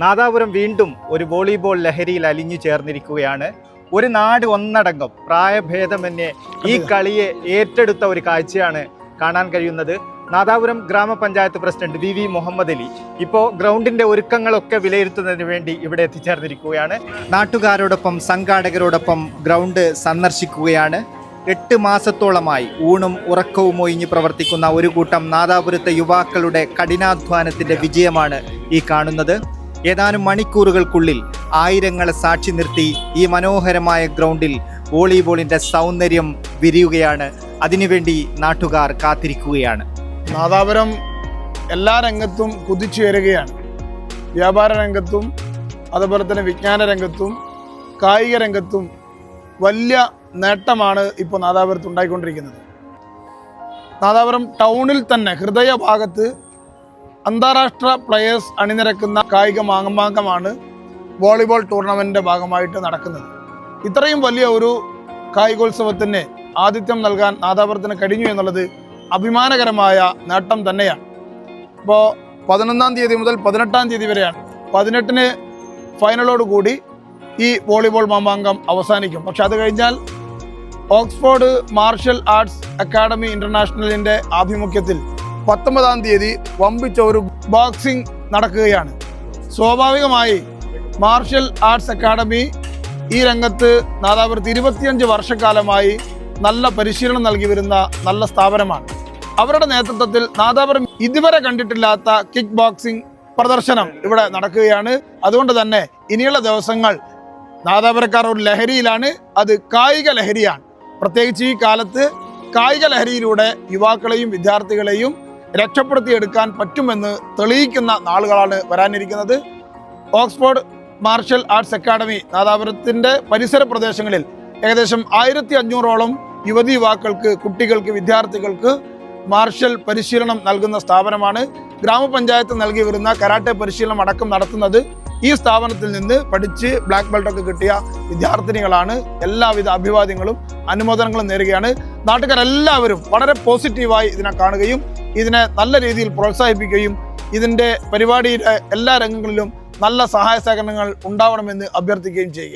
നാദാപുരം വീണ്ടും ഒരു വോളിബോൾ ലഹരിയിൽ അലിഞ്ഞു ചേർന്നിരിക്കുകയാണ്. ഒരു നാട് ഒന്നടങ്കം പ്രായഭേദമന്യേ ഈ കളിയെ ഏറ്റെടുത്ത ഒരു കാഴ്ചയാണ് കാണാൻ കഴിയുന്നത്. നാദാപുരം ഗ്രാമപഞ്ചായത്ത് പ്രസിഡന്റ് വി മുഹമ്മദ് അലി ഇപ്പോൾ ഗ്രൗണ്ടിന്റെ ഒരുക്കങ്ങളൊക്കെ വിലയിരുത്തുന്നതിന് വേണ്ടി ഇവിടെ എത്തിച്ചേർന്നിരിക്കുകയാണ്. നാട്ടുകാരോടൊപ്പം സംഘാടകരോടൊപ്പം ഗ്രൗണ്ട് സന്ദർശിക്കുകയാണ്. 8 മാസത്തോളമായി ഊണും ഉറക്കവും ഒഴിഞ്ഞ് പ്രവർത്തിക്കുന്ന ഒരു കൂട്ടം നാദാപുരത്തെ യുവാക്കളുടെ കഠിനാധ്വാനത്തിന്റെ വിജയമാണ് ഈ കാണുന്നത്. ഏതാനും മണിക്കൂറുകൾക്കുള്ളിൽ ആയിരങ്ങളെ സാക്ഷി നിർത്തി ഈ മനോഹരമായ ഗ്രൗണ്ടിൽ വോളിബോളിന്റെ സൗന്ദര്യം വിരിയുകയാണ്. അതിനുവേണ്ടി നാട്ടുകാർ കാത്തിരിക്കുകയാണ്. നാദാപുരം എല്ലാ രംഗത്തും കുതിച്ചുയരുകയാണ്. വ്യാപാര രംഗത്തും അതുപോലെ തന്നെ വിജ്ഞാന രംഗത്തും കായിക രംഗത്തും വലിയ നേട്ടമാണ് ഇപ്പോൾ നാദാപുരത്ത് ഉണ്ടായിക്കൊണ്ടിരിക്കുന്നത്. നാദാപുരം ടൗണിൽ തന്നെ ഹൃദയഭാഗത്ത് അന്താരാഷ്ട്ര പ്ലെയേഴ്സ് അണിനിരക്കുന്ന കായിക മാമാങ്കമാണ് വോളിബോൾ ടൂർണമെൻറ്റിൻ്റെ ഭാഗമായിട്ട് നടക്കുന്നത്. ഇത്രയും വലിയ ഒരു കായികോത്സവത്തിന് ആതിഥ്യം നൽകാൻ നാദാപുരത്തിന് കഴിഞ്ഞു എന്നുള്ളത് അഭിമാനകരമായ നേട്ടം തന്നെയാണ്. ഇപ്പോൾ 11-ാം തീയതി മുതൽ 18-ാം തീയതി വരെയാണ്. 18-ന് ഫൈനലോടുകൂടി ഈ വോളിബോൾ മാമാങ്കം അവസാനിക്കും. പക്ഷെ അത് കഴിഞ്ഞാൽ ഓക്സ്ഫോർഡ് മാർഷൽ ആർട്സ് അക്കാഡമി ഇൻ്റർനാഷണലിൻ്റെ ആഭിമുഖ്യത്തിൽ 19-ാം തീയതി വമ്പിച്ച ഒരു ബോക്സിംഗ് നടക്കുകയാണ്. സ്വാഭാവികമായി മാർഷൽ ആർട്സ് അക്കാഡമി ഈ രംഗത്ത് നാദാപുരത്ത് 25 വർഷക്കാലമായി നല്ല പരിശീലനം നൽകി വരുന്ന നല്ല സ്ഥാപനമാണ്. അവരുടെ നേതൃത്വത്തിൽ നാദാപുരം ഇതുവരെ കണ്ടിട്ടില്ലാത്ത കിക്ക് ബോക്സിംഗ് പ്രദർശനം ഇവിടെ നടക്കുകയാണ്. അതുകൊണ്ട് തന്നെ ഇനിയുള്ള ദിവസങ്ങൾ നാദാപുരക്കാർ ഒരു ലഹരിയിലാണ്, അത് കായിക ലഹരിയാണ്. പ്രത്യേകിച്ച് ഈ കാലത്ത് കായിക ലഹരിയിലൂടെ യുവാക്കളെയും വിദ്യാർത്ഥികളെയും രക്ഷപ്പെടുത്തിയെടുക്കാൻ പറ്റുമെന്ന് തെളിയിക്കുന്ന നാളുകളാണ് വരാനിരിക്കുന്നത്. ഓക്സ്ഫോർഡ് മാർഷൽ ആർട്സ് അക്കാഡമി നാദാപുരത്തിൻ്റെ പരിസര പ്രദേശങ്ങളിൽ ഏകദേശം 1500ഓളം യുവതി യുവാക്കൾക്ക്, കുട്ടികൾക്ക്, വിദ്യാർത്ഥികൾക്ക് മാർഷൽ പരിശീലനം നൽകുന്ന സ്ഥാപനമാണ്. ഗ്രാമപഞ്ചായത്ത് നൽകി വരുന്ന കരാട്ടെ പരിശീലനം അടക്കം നടത്തുന്നത് ഈ സ്ഥാപനത്തിൽ നിന്ന് പഠിച്ച് ബ്ലാക്ക് ബെൽറ്റൊക്കെ കിട്ടിയ വിദ്യാർത്ഥിനികളാണ്. എല്ലാവിധ അഭിവാദ്യങ്ങളും അനുമോദനങ്ങളും നേരുകയാണ്. നാട്ടുകാരെല്ലാവരും വളരെ പോസിറ്റീവായി ഇതിനെ കാണുകയും ഇതിനെ നല്ല രീതിയിൽ പ്രോത്സാഹിപ്പിക്കുകയും ഇതിൻ്റെ പരിപാടിയുടെ എല്ലാ രംഗങ്ങളിലും നല്ല സഹായ സഹകരണങ്ങൾ ഉണ്ടാവണമെന്ന് അഭ്യർത്ഥിക്കുകയും ചെയ്യുകയാണ്.